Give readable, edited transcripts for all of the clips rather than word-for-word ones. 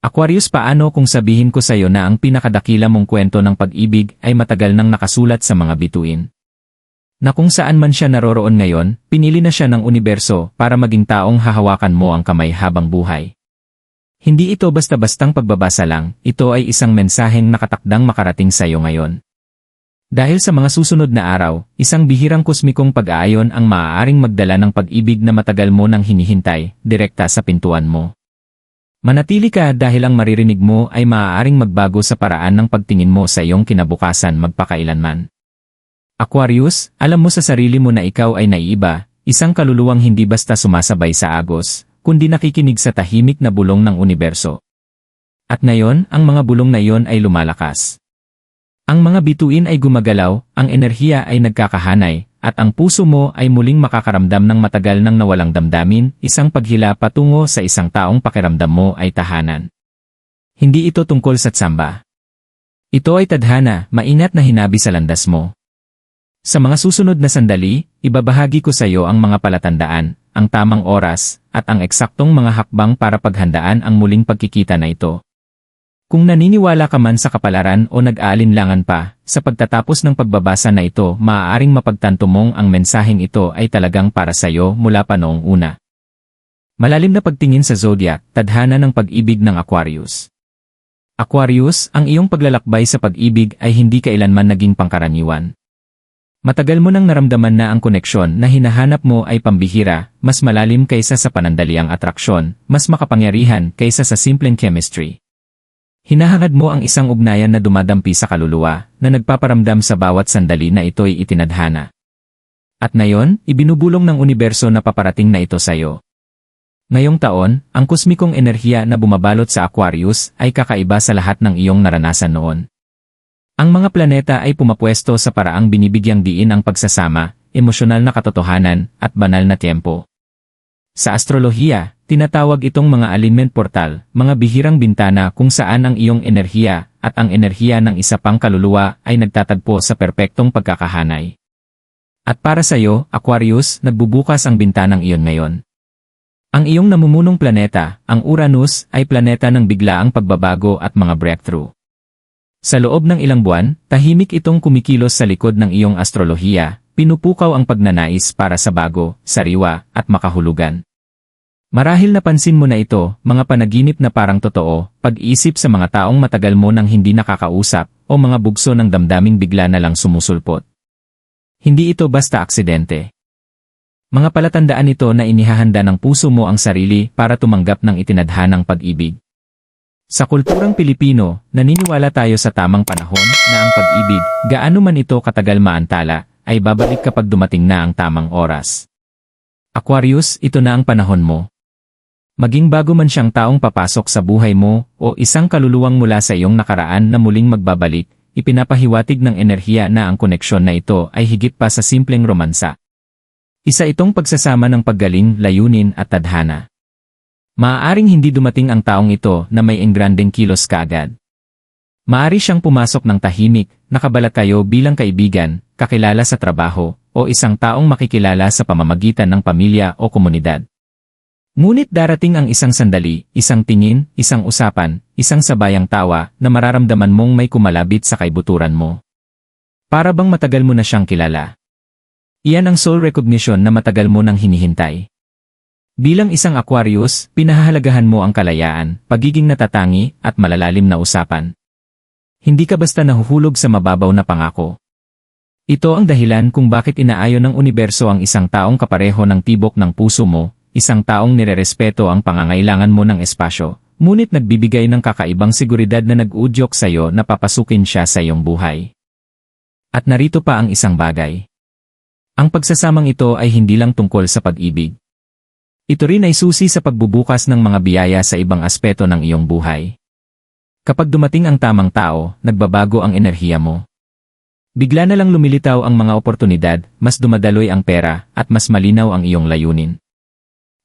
Aquarius, paano kung sabihin ko sa'yo na ang pinakadakila mong kwento ng pag-ibig ay matagal nang nakasulat sa mga bituin? Na kung saan man siya naroroon ngayon, pinili na siya ng universo para maging taong hahawakan mo ang kamay habang buhay. Hindi ito basta-bastang pagbabasa lang, ito ay isang mensaheng nakatakdang makarating sa'yo ngayon. Dahil sa mga susunod na araw, isang bihirang kosmikong pag-aayon ang maaaring magdala ng pag-ibig na matagal mo nang hinihintay, direkta sa pintuan mo. Manatili ka dahil ang maririnig mo ay maaaring magbago sa paraan ng pagtingin mo sa iyong kinabukasan magpakailanman. Aquarius, alam mo sa sarili mo na ikaw ay naiiba, isang kaluluwang hindi basta sumasabay sa agos, kundi nakikinig sa tahimik na bulong ng universo. At ngayon, ang mga bulong na iyon ay lumalakas. Ang mga bituin ay gumagalaw, ang enerhiya ay nagkakahanay, at ang puso mo ay muling makakaramdam ng matagal nang nawalang damdamin, isang paghila patungo sa isang taong pakiramdam mo ay tahanan. Hindi ito tungkol sa tsamba. Ito ay tadhana, maingat na hinabi sa landas mo. Sa mga susunod na sandali, ibabahagi ko sa iyo ang mga palatandaan, ang tamang oras, at ang eksaktong mga hakbang para paghandaan ang muling pagkikita na ito. Kung naniniwala ka man sa kapalaran o nag-aalinlangan pa, sa pagtatapos ng pagbabasa na ito maaaring mapagtanto mong ang mensaheng ito ay talagang para sa iyo mula pa noong una. Malalim na pagtingin sa zodiac, tadhana ng pag-ibig ng Aquarius. Aquarius, ang iyong paglalakbay sa pag-ibig ay hindi kailanman naging pangkaraniwan. Matagal mo nang naramdaman na ang koneksyon na hinahanap mo ay pambihira, mas malalim kaysa sa panandaliang atraksyon, mas makapangyarihan kaysa sa simpleng chemistry. Hinahangad mo ang isang ugnayan na dumadampi sa kaluluwa, na nagpaparamdam sa bawat sandali na ito'y itinadhana. At ngayon, ibinubulong ng universo na paparating na ito sa'yo. Ngayong taon, ang kosmikong enerhiya na bumabalot sa Aquarius ay kakaiba sa lahat ng iyong naranasan noon. Ang mga planeta ay pumapwesto sa paraang binibigyang diin ang pagsasama, emosyonal na katotohanan, at banal na tiempo. Sa astrolohiya, tinatawag itong mga alignment portal, mga bihirang bintana kung saan ang iyong enerhiya at ang enerhiya ng isa pang kaluluwa ay nagtatagpo sa perpektong pagkakahanay. At para sa iyo, Aquarius, nagbubukas ang bintanang iyon ngayon. Ang iyong namumunong planeta, ang Uranus, ay planeta ng biglaang pagbabago at mga breakthrough. Sa loob ng ilang buwan, tahimik itong kumikilos sa likod ng iyong astrolohiya, pinupukaw ang pagnanais para sa bago, sariwa, at makahulugan. Marahil napansin mo na ito, mga panaginip na parang totoo, pag-iisip sa mga taong matagal mo nang hindi nakakausap, o mga bugso ng damdaming bigla na lang sumusulpot. Hindi ito basta aksidente. Mga palatandaan ito na inihahanda ng puso mo ang sarili para tumanggap ng itinadhanang pag-ibig. Sa kulturang Pilipino, naniniwala tayo sa tamang panahon na ang pag-ibig, gaano man ito katagal maantala, ay babalik kapag dumating na ang tamang oras. Aquarius, ito na ang panahon mo. Maging bago man siyang taong papasok sa buhay mo o isang kaluluwang mula sa iyong nakaraan na muling magbabalik, ipinapahiwatig ng enerhiya na ang koneksyon na ito ay higit pa sa simpleng romansa. Isa itong pagsasama ng paggaling, layunin at tadhana. Maaaring hindi dumating ang taong ito na may engrandeng kilos kaagad. Maaari siyang pumasok ng tahimik, nakabalat kayo bilang kaibigan, kakilala sa trabaho, o isang taong makikilala sa pamamagitan ng pamilya o komunidad. Ngunit darating ang isang sandali, isang tingin, isang usapan, isang sabayang tawa na mararamdaman mong may kumalabit sa kaibuturan mo. Para bang matagal mo na siyang kilala. Iyan ang soul recognition na matagal mo nang hinihintay. Bilang isang Aquarius, pinahahalagahan mo ang kalayaan, pagiging natatangi, at malalalim na usapan. Hindi ka basta nahuhulog sa mababaw na pangako. Ito ang dahilan kung bakit inaayon ng universo ang isang taong kapareho ng tibok ng puso mo, isang taong nirerespeto ang pangangailangan mo ng espasyo, ngunit nagbibigay ng kakaibang seguridad na nag-uudyok sa iyo na papasukin siya sa iyong buhay. At narito pa ang isang bagay. Ang pagsasamang ito ay hindi lang tungkol sa pag-ibig. Ito rin ay susi sa pagbubukas ng mga biyaya sa ibang aspeto ng iyong buhay. Kapag dumating ang tamang tao, nagbabago ang enerhiya mo. Bigla na lang lumilitaw ang mga oportunidad, mas dumadaloy ang pera, at mas malinaw ang iyong layunin.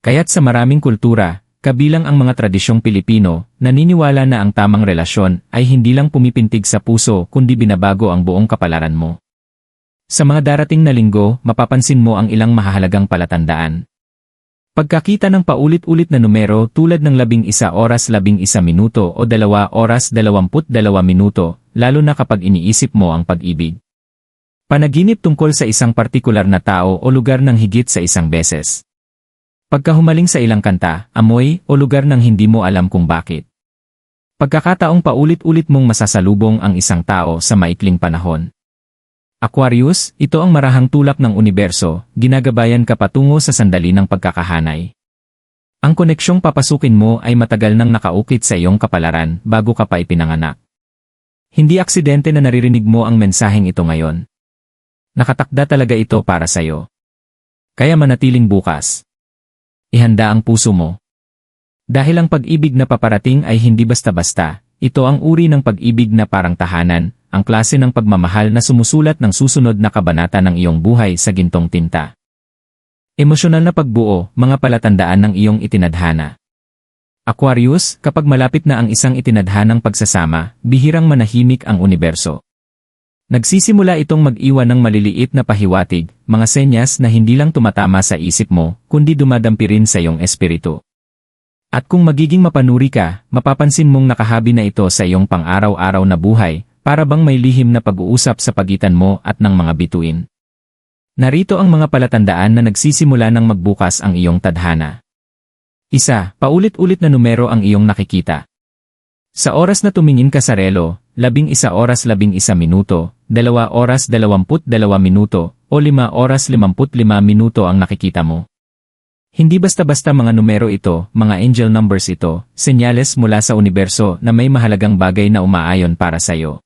Kaya't sa maraming kultura, kabilang ang mga tradisyong Pilipino, naniniwala na ang tamang relasyon ay hindi lang pumipintig sa puso kundi binabago ang buong kapalaran mo. Sa mga darating na linggo, mapapansin mo ang ilang mahahalagang palatandaan. Pagkakita ng paulit-ulit na numero tulad ng 11 oras 11 minuto o 2 oras 22 minuto, lalo na kapag iniisip mo ang pag-ibig. Panaginip tungkol sa isang partikular na tao o lugar ng higit sa isang beses. Pagkahumaling sa ilang kanta, amoy, o lugar ng hindi mo alam kung bakit. Pagkakataong paulit-ulit mong masasalubong ang isang tao sa maikling panahon. Aquarius, ito ang marahang tulak ng universo, ginagabayan ka patungo sa sandali ng pagkakahanay. Ang koneksyong papasukin mo ay matagal nang nakaukit sa iyong kapalaran bago ka pa ipinanganak. Hindi aksidente na naririnig mo ang mensaheng ito ngayon. Nakatakda talaga ito para sa iyo. Kaya manatiling bukas. Ihanda ang puso mo. Dahil ang pag-ibig na paparating ay hindi basta-basta, ito ang uri ng pag-ibig na parang tahanan, ang klase ng pagmamahal na sumusulat ng susunod na kabanata ng iyong buhay sa gintong tinta. Emosyonal na pagbuo, mga palatandaan ng iyong itinadhana. Aquarius, kapag malapit na ang isang itinadhanang pagsasama, bihirang manahimik ang universo. Nagsisimula itong mag-iwan ng maliliit na pahiwatig, mga senyas na hindi lang tumatama sa isip mo, kundi dumadampi rin sa iyong espiritu. At kung magiging mapanuri ka, mapapansin mong nakahabi na ito sa iyong pang-araw-araw na buhay, para bang may lihim na pag-uusap sa pagitan mo at ng mga bituin. Narito ang mga palatandaan na nagsisimula ng magbukas ang iyong tadhana. 1. Paulit-ulit na numero ang iyong nakikita. Sa oras na tumingin ka sa relo, 11 oras 11 minuto, 2 oras 22 minuto, o 5 oras 55 minuto ang nakikita mo. Hindi basta-basta mga numero ito, mga angel numbers ito, senyales mula sa universo na may mahalagang bagay na umaayon para sa iyo.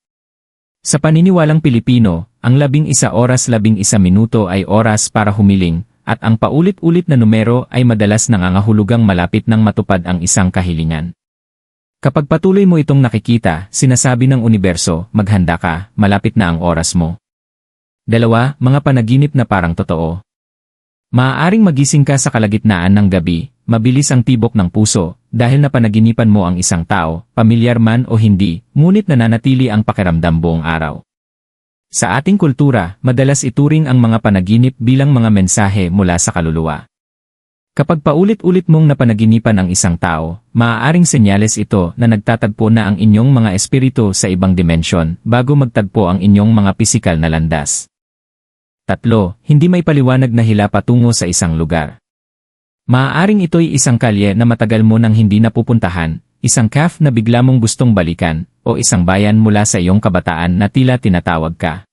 Sa paniniwalang Pilipino, ang 11 oras 11 minuto ay oras para humiling, at ang paulit-ulit na numero ay madalas nangangahulugang malapit ng matupad ang isang kahilingan. Kapag patuloy mo itong nakikita, sinasabi ng universo, maghanda ka, malapit na ang oras mo. 2. Mga panaginip na parang totoo. Maaaring magising ka sa kalagitnaan ng gabi, mabilis ang tibok ng puso, dahil napanaginipan mo ang isang tao, pamilyar man o hindi, ngunit nananatili ang pakiramdam buong araw. Sa ating kultura, madalas ituring ang mga panaginip bilang mga mensahe mula sa kaluluwa. Kapag paulit-ulit mong napanaginipan ang isang tao, maaaring senyales ito na nagtatagpo na ang inyong mga espiritu sa ibang dimensyon bago magtagpo ang inyong mga pisikal na landas. 3. Hindi may paliwanag na hila patungo sa isang lugar. Maaaring ito'y isang kalye na matagal mo nang hindi napupuntahan, isang cafe na bigla mong gustong balikan, o isang bayan mula sa iyong kabataan na tila tinatawag ka.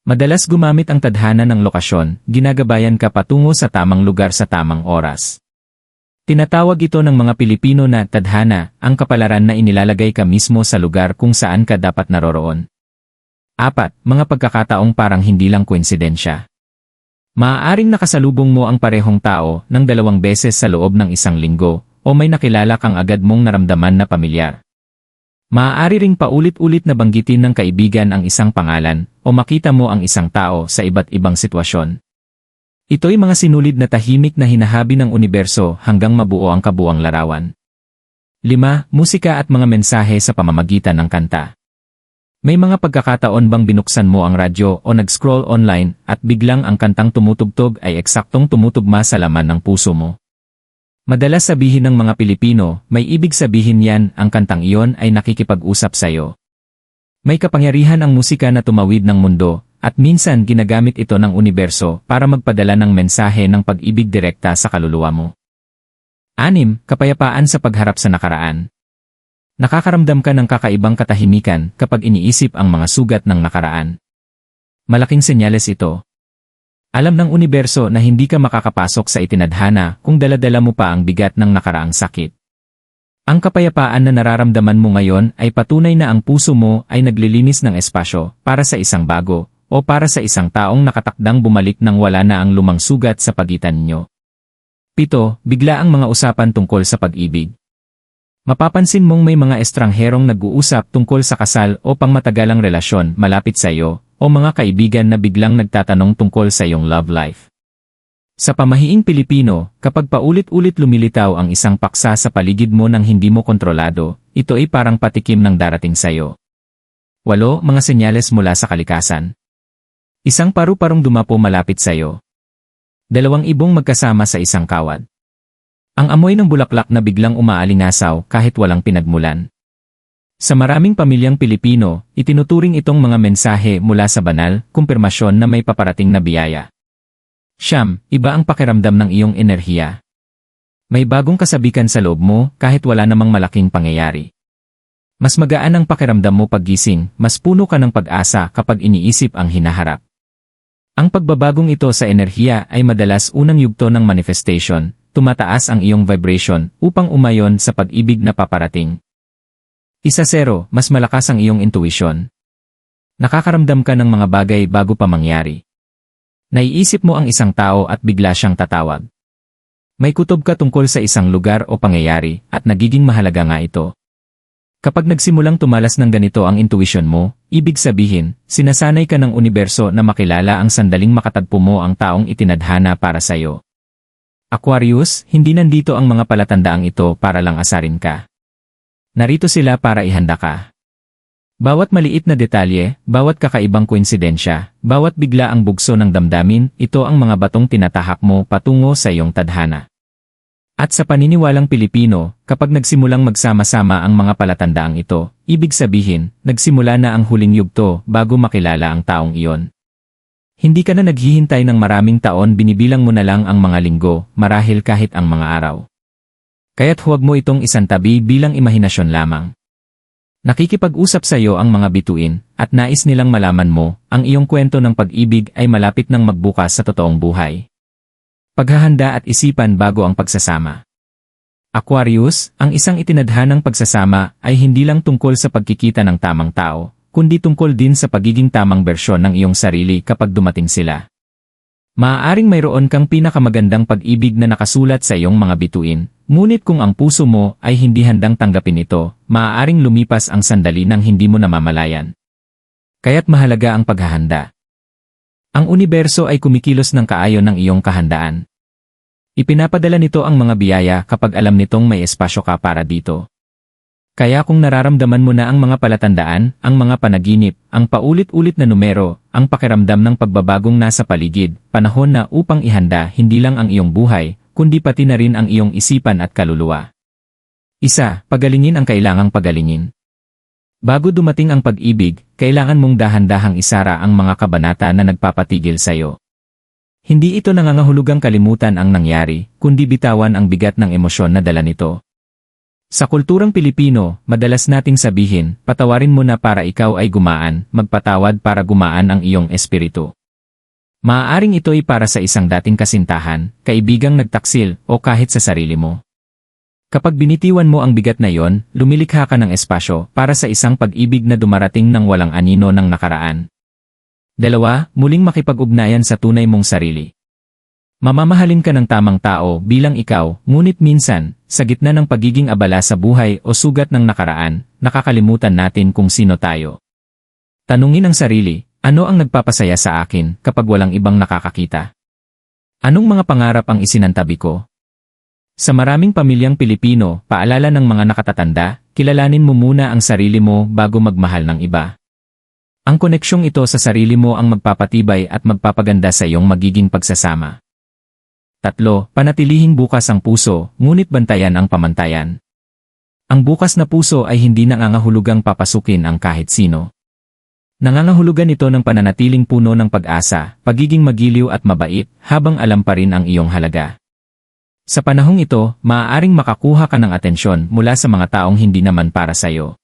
Madalas gumamit ang tadhana ng lokasyon, ginagabayan ka patungo sa tamang lugar sa tamang oras. Tinatawag ito ng mga Pilipino na tadhana, ang kapalaran na inilalagay ka mismo sa lugar kung saan ka dapat naroroon. 4. Mga pagkakataong parang hindi lang koinsidensya. Maaaring nakasalubong mo ang parehong tao ng 2 beses sa loob ng isang linggo, o may nakilala kang agad mong naramdaman na pamilyar. Maaari ring paulit-ulit na banggitin ng kaibigan ang isang pangalan, o makita mo ang isang tao sa iba't ibang sitwasyon. Ito'y mga sinulid na tahimik na hinahabi ng universo hanggang mabuo ang kabuuang larawan. 5. Musika at mga mensahe sa pamamagitan ng kanta. May mga pagkakataon bang binuksan mo ang radyo o nag-scroll online at biglang ang kantang tumutugtog ay eksaktong tumutugma sa laman ng puso mo? Madalas sabihin ng mga Pilipino, may ibig sabihin yan, ang kantang iyon ay nakikipag-usap sa iyo. May kapangyarihan ang musika na tumawid ng mundo, at minsan ginagamit ito ng universo para magpadala ng mensahe ng pag-ibig direkta sa kaluluwa mo. 6. Kapayapaan sa pagharap sa nakaraan. Nakakaramdam ka ng kakaibang katahimikan kapag iniisip ang mga sugat ng nakaraan. Malaking senyales ito. Alam ng universo na hindi ka makakapasok sa itinadhana kung dala-dala mo pa ang bigat ng nakaraang sakit. Ang kapayapaan na nararamdaman mo ngayon ay patunay na ang puso mo ay naglilinis ng espasyo para sa isang bago o para sa isang taong nakatakdang bumalik nang wala na ang lumang sugat sa pagitan ninyo. 7. Bigla ang mga usapan tungkol sa pag-ibig. Mapapansin mong may mga estrangherong nag-uusap tungkol sa kasal o pangmatagalang relasyon malapit sa iyo, o mga kaibigan na biglang nagtatanong tungkol sa iyong love life. Sa pamahiing Pilipino, kapag paulit-ulit lumilitaw ang isang paksa sa paligid mo nang hindi mo kontrolado, ito ay parang patikim ng darating sa iyo. 8. Mga senyales mula sa kalikasan. Isang paru-parong dumapo malapit sa iyo. 2 ibong magkasama sa isang kawad. Ang amoy ng bulaklak na biglang umaalingasaw kahit walang pinagmulan. Sa maraming pamilyang Pilipino, itinuturing itong mga mensahe mula sa banal, kumpirmasyon na may paparating na biyaya. Siyam, iba ang pakiramdam ng iyong enerhiya. May bagong kasabikan sa loob mo kahit wala namang malaking pangyayari. Mas magaan ang pakiramdam mo paggising, mas puno ka ng pag-asa kapag iniisip ang hinaharap. Ang pagbabagong ito sa enerhiya ay madalas unang yugto ng manifestation, tumataas ang iyong vibration upang umayon sa pag-ibig na paparating. 1-0, mas malakas ang iyong intuition. Nakakaramdam ka ng mga bagay bago pa mangyari. Naiisip mo ang isang tao at bigla siyang tatawag. May kutob ka tungkol sa isang lugar o pangyayari at nagiging mahalaga nga ito. Kapag nagsimulang tumalas ng ganito ang intuition mo, ibig sabihin, sinasanay ka ng universo na makilala ang sandaling makatagpo mo ang taong itinadhana para sa iyo. Aquarius, hindi nandito ang mga palatandaang ito para lang asarin ka. Narito sila para ihanda ka. Bawat maliit na detalye, bawat kakaibang koinsidensya, bawat bigla ang bugso ng damdamin, ito ang mga batong tinatahak mo patungo sa iyong tadhana. At sa paniniwalang Pilipino, kapag nagsimulang magsama-sama ang mga palatandaang ito, ibig sabihin, nagsimula na ang huling yugto bago makilala ang taong iyon. Hindi ka na naghihintay ng maraming taon, binibilang mo na lang ang mga linggo, marahil kahit ang mga araw. Kaya't huwag mo itong isantabi bilang imahinasyon lamang. Nakikipag-usap sa iyo ang mga bituin, at nais nilang malaman mo, ang iyong kwento ng pag-ibig ay malapit nang magbukas sa totoong buhay. Paghahanda at isipan bago ang pagsasama. Aquarius, ang isang itinadhanang pagsasama ay hindi lang tungkol sa pagkikita ng tamang tao, kundi tungkol din sa pagiging tamang bersyon ng iyong sarili kapag dumating sila. Maaaring mayroon kang pinakamagandang pag-ibig na nakasulat sa iyong mga bituin, ngunit kung ang puso mo ay hindi handang tanggapin ito, maaaring lumipas ang sandali nang hindi mo namamalayan. Kaya't mahalaga ang paghahanda. Ang universo ay kumikilos ng kaayon ng iyong kahandaan. Ipinapadala nito ang mga biyaya kapag alam nitong may espasyo ka para dito. Kaya kung nararamdaman mo na ang mga palatandaan, ang mga panaginip, ang paulit-ulit na numero, ang pakiramdam ng pagbabagong nasa paligid, panahon na upang ihanda hindi lang ang iyong buhay, kundi pati na rin ang iyong isipan at kaluluwa. 1. Pagalingin ang kailangang pagalingin. Bago dumating ang pag-ibig, kailangan mong dahan-dahang isara ang mga kabanata na nagpapatigil sa iyo. Hindi ito nangangahulugang kalimutan ang nangyari, kundi bitawan ang bigat ng emosyon na dala nito. Sa kulturang Pilipino, madalas nating sabihin, patawarin mo na para ikaw ay gumaan, magpatawad para gumaan ang iyong espiritu. Maaaring ito ay para sa isang dating kasintahan, kaibigang nagtaksil, o kahit sa sarili mo. Kapag binitiwan mo ang bigat na yon, lumilikha ka ng espasyo para sa isang pag-ibig na dumarating ng walang anino ng nakaraan. 2. Muling makipag-ugnayan sa tunay mong sarili. Mamamahalin ka ng tamang tao bilang ikaw, ngunit minsan, sa gitna ng pagiging abala sa buhay o sugat ng nakaraan, nakakalimutan natin kung sino tayo. Tanungin ang sarili, ano ang nagpapasaya sa akin kapag walang ibang nakakakita? Anong mga pangarap ang isinantabi ko? Sa maraming pamilyang Pilipino, paalala ng mga nakatatanda, kilalanin mo muna ang sarili mo bago magmahal ng iba. Ang koneksyong ito sa sarili mo ang magpapatibay at magpapaganda sa iyong magiging pagsasama. 3. Panatilihing bukas ang puso, ngunit bantayan ang pamantayan. Ang bukas na puso ay hindi nangangahulugang papasukin ang kahit sino. Nangangahulugan ito ng pananatiling puno ng pag-asa, pagiging magiliw at mabait, habang alam pa rin ang iyong halaga. Sa panahong ito, maaaring makakuha ka ng atensyon mula sa mga taong hindi naman para sa iyo.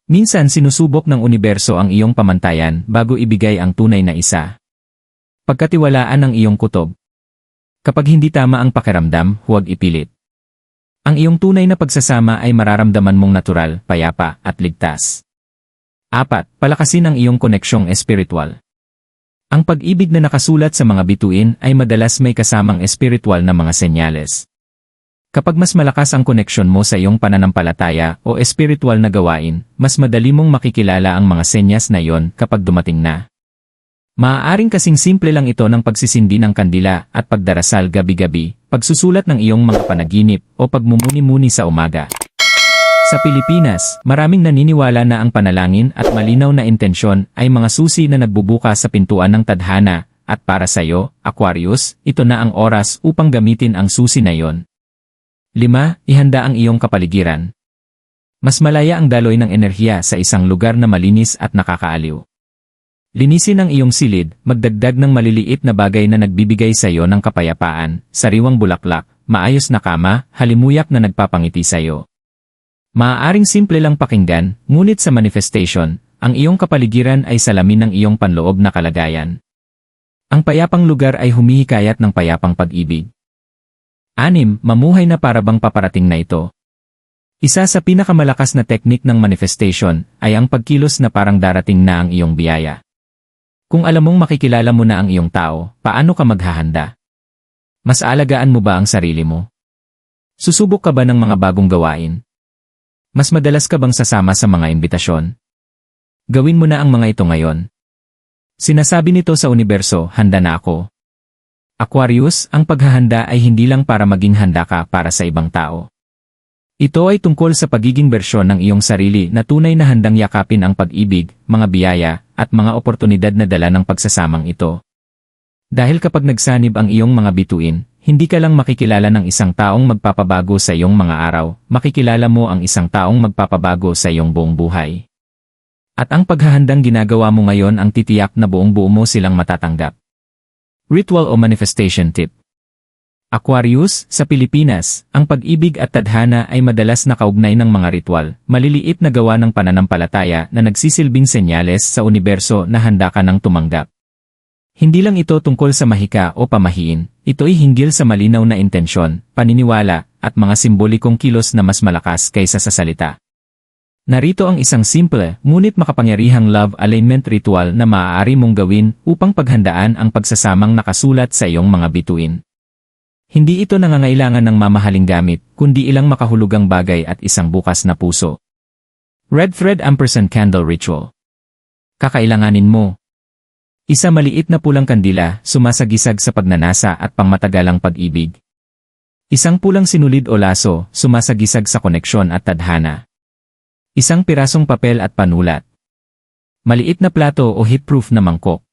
Minsan sinusubok ng universo ang iyong pamantayan bago ibigay ang tunay na isa. Pagkatiwalaan ang iyong kutob. Kapag hindi tama ang pakiramdam, huwag ipilit. Ang iyong tunay na pagsasama ay mararamdaman mong natural, payapa, at ligtas. 4. Palakasin ang iyong koneksyong espiritual. Ang pag-ibig na nakasulat sa mga bituin ay madalas may kasamang espiritual na mga senyales. Kapag mas malakas ang koneksyon mo sa iyong pananampalataya o espiritual na gawain, mas madali mong makikilala ang mga senyas na iyon kapag dumating na. Maaaring kasing simple lang ito ng pagsisindi ng kandila at pagdarasal gabi-gabi, pagsusulat ng iyong mga panaginip o pagmumuni-muni sa umaga. Sa Pilipinas, maraming naniniwala na ang panalangin at malinaw na intensyon ay mga susi na nagbubukas sa pintuan ng tadhana, at para sa iyo, Aquarius, ito na ang oras upang gamitin ang susi na iyon. 5. Ihanda ang iyong kapaligiran. Mas malaya ang daloy ng enerhiya sa isang lugar na malinis at nakakaaliw. Linisin ang iyong silid, magdagdag ng maliliit na bagay na nagbibigay sa iyo ng kapayapaan, sariwang bulaklak, maayos na kama, halimuyak na nagpapangiti sa iyo. Maaaring simple lang pakinggan, ngunit sa manifestation, ang iyong kapaligiran ay salamin ng iyong panloob na kalagayan. Ang payapang lugar ay humihikayat ng payapang pag-ibig. 6. Mamuhay na parabang paparating na ito. Isa sa pinakamalakas na teknik ng manifestation ay ang pagkilos na parang darating na ang iyong biyaya. Kung alam mong makikilala mo na ang iyong tao, paano ka maghahanda? Mas alagaan mo ba ang sarili mo? Susubok ka ba ng mga bagong gawain? Mas madalas ka bang sasama sa mga imbitasyon? Gawin mo na ang mga ito ngayon. Sinasabi nito sa universo, handa na ako. Aquarius, ang paghahanda ay hindi lang para maging handa ka para sa ibang tao. Ito ay tungkol sa pagiging bersyon ng iyong sarili na tunay na handang yakapin ang pag-ibig, mga biyaya, at mga oportunidad na dala ng pagsasamang ito. Dahil kapag nagsanib ang iyong mga bituin, hindi ka lang makikilala ng isang taong magpapabago sa iyong mga araw, makikilala mo ang isang taong magpapabago sa iyong buong buhay. At ang paghahandang ginagawa mo ngayon ang titiyak na buong-buo mo silang matatanggap. Ritual o manifestation tip. Aquarius, sa Pilipinas, ang pag-ibig at tadhana ay madalas nakaugnay ng mga ritual, maliliit na gawa ng pananampalataya na nagsisilbing senyales sa universo na handa ka ng tumanggap. Hindi lang ito tungkol sa mahika o pamahiin, ito'y hinggil sa malinaw na intensyon, paniniwala, at mga simbolikong kilos na mas malakas kaysa sa salita. Narito ang isang simple, ngunit makapangyarihang love alignment ritual na maaari mong gawin upang paghandaan ang pagsasamang nakasulat sa iyong mga bituin. Hindi ito nangangailangan ng mamahaling gamit, kundi ilang makahulugang bagay at isang bukas na puso. Red Thread & Candle Ritual. Kakailanganin mo. Isa maliit na pulang kandila, sumasagisag sa pagnanasa at pangmatagalang pag-ibig. Isang pulang sinulid o laso, sumasagisag sa koneksyon at tadhana. Isang pirasong papel at panulat. Maliit na plato o heatproof na mangkok.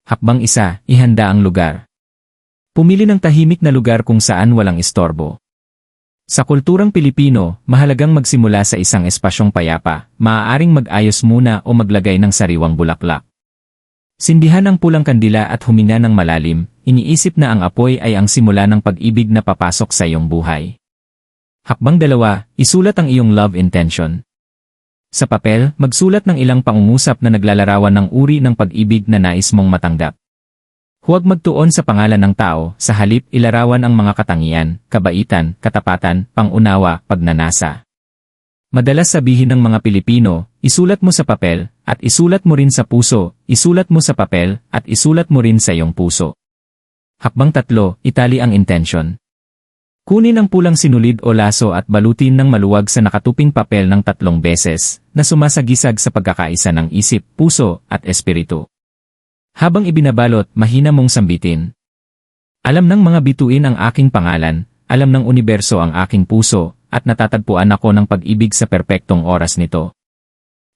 Hakbang 1, ihanda ang lugar. Pumili ng tahimik na lugar kung saan walang istorbo. Sa kulturang Pilipino, mahalagang magsimula sa isang espasyong payapa, maaaring mag-ayos muna o maglagay ng sariwang bulaklak. Sindihan ang pulang kandila at huminga ng malalim, iniisip na ang apoy ay ang simula ng pag-ibig na papasok sa iyong buhay. Hakbang 2, isulat ang iyong love intention. Sa papel, magsulat ng ilang pangungusap na naglalarawan ng uri ng pag-ibig na nais mong matanggap. Huwag magtuon sa pangalan ng tao, sa halip ilarawan ang mga katangian, kabaitan, katapatan, pangunawa, pagnanasa. Madalas sabihin ng mga Pilipino, isulat mo sa papel, at isulat mo rin sa puso, isulat mo sa papel, at isulat mo rin sa iyong puso. Hakbang 3, itali ang intention. Kunin ang pulang sinulid o laso at balutin ng maluwag sa nakatuping papel ng 3 beses, na sumasagisag sa pagkakaisa ng isip, puso, at espiritu. Habang ibinabalot, mahina mong sambitin. Alam ng mga bituin ang aking pangalan, alam ng universo ang aking puso, at natatagpuan ako ng pag-ibig sa perpektong oras nito.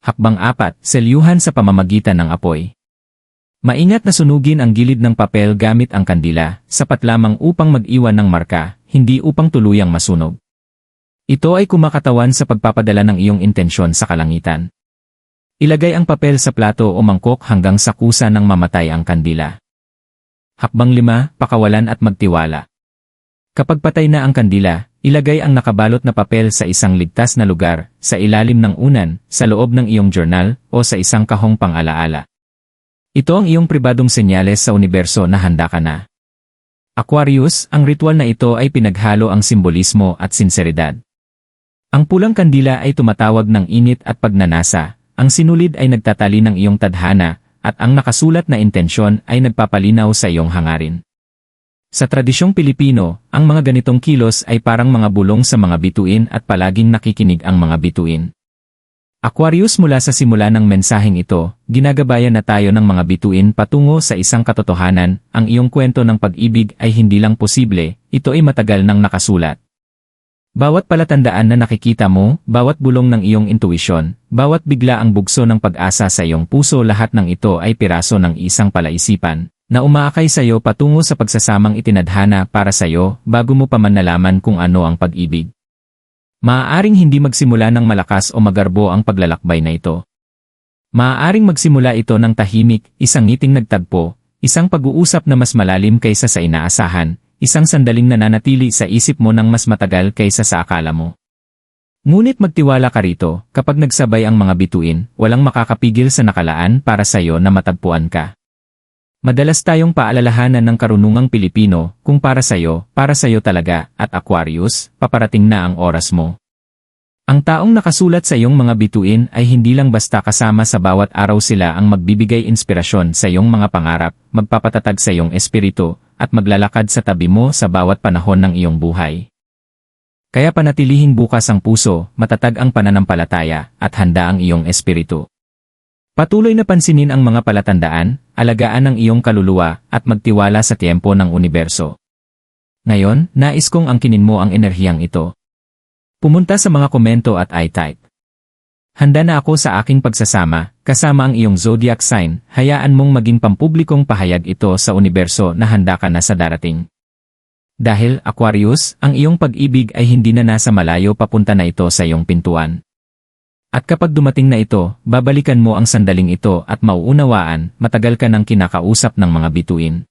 Hakbang 4, selyuhan sa pamamagitan ng apoy. Maingat na sunugin ang gilid ng papel gamit ang kandila, sapat lamang upang mag-iwan ng marka, hindi upang tuluyang masunog. Ito ay kumakatawan sa pagpapadala ng iyong intensyon sa kalangitan. Ilagay ang papel sa plato o mangkok hanggang sa kusa ng mamatay ang kandila. Hakbang 5, pakawalan at magtiwala. Kapag patay na ang kandila, ilagay ang nakabalot na papel sa isang ligtas na lugar, sa ilalim ng unan, sa loob ng iyong journal, o sa isang kahong pang-alaala. Ito ang iyong pribadong senyales sa universo na handa ka na. Aquarius, ang ritual na ito ay pinaghalo ang simbolismo at sinseridad. Ang pulang kandila ay tumatawag ng init at pagnanasa, ang sinulid ay nagtatali ng iyong tadhana, at ang nakasulat na intensyon ay nagpapalinaw sa iyong hangarin. Sa tradisyong Pilipino, ang mga ganitong kilos ay parang mga bulong sa mga bituin at palaging nakikinig ang mga bituin. Aquarius, mula sa simula ng mensaheng ito, ginagabayan na tayo ng mga bituin patungo sa isang katotohanan, ang iyong kwento ng pag-ibig ay hindi lang posible, ito ay matagal nang nakasulat. Bawat palatandaan na nakikita mo, bawat bulong ng iyong intuisyon, bawat bigla ang bugso ng pag-asa sa iyong puso, lahat ng ito ay piraso ng isang palaisipan, na umaakay sa'yo patungo sa pagsasamang itinadhana para sa'yo bago mo pa man nalaman kung ano ang pag-ibig. Maaaring hindi magsimula ng malakas o magarbo ang paglalakbay na ito. Maaaring magsimula ito ng tahimik, isang ngiting nagtagpo, isang pag-uusap na mas malalim kaysa sa inaasahan, isang sandaling nananatili sa isip mo ng mas matagal kaysa sa akala mo. Ngunit magtiwala ka rito, kapag nagsabay ang mga bituin, walang makakapigil sa nakalaan para sa'yo na matagpuan ka. Madalas tayong paalalahanan ng karunungang Pilipino, kung para sa'yo talaga, at Aquarius, paparating na ang oras mo. Ang taong nakasulat sa iyong mga bituin ay hindi lang basta kasama sa bawat araw, sila ang magbibigay inspirasyon sa iyong mga pangarap, magpapatatag sa iyong espiritu, at maglalakad sa tabi mo sa bawat panahon ng iyong buhay. Kaya panatilihing bukas ang puso, matatag ang pananampalataya, at handa ang iyong espiritu. Patuloy na pansinin ang mga palatandaan, alagaan ang iyong kaluluwa, at magtiwala sa tiempo ng universo. Ngayon, nais kong angkinin mo ang enerhiyang ito. Pumunta sa mga komento at i-type. Handa na ako sa aking pagsasama, kasama ang iyong zodiac sign, hayaan mong maging pampublikong pahayag ito sa universo na handa ka na sa darating. Dahil, Aquarius, ang iyong pag-ibig ay hindi na nasa malayo, papunta na ito sa iyong pintuan. At kapag dumating na ito, babalikan mo ang sandaling ito at mauunawaan, matagal ka nang kinakausap ng mga bituin.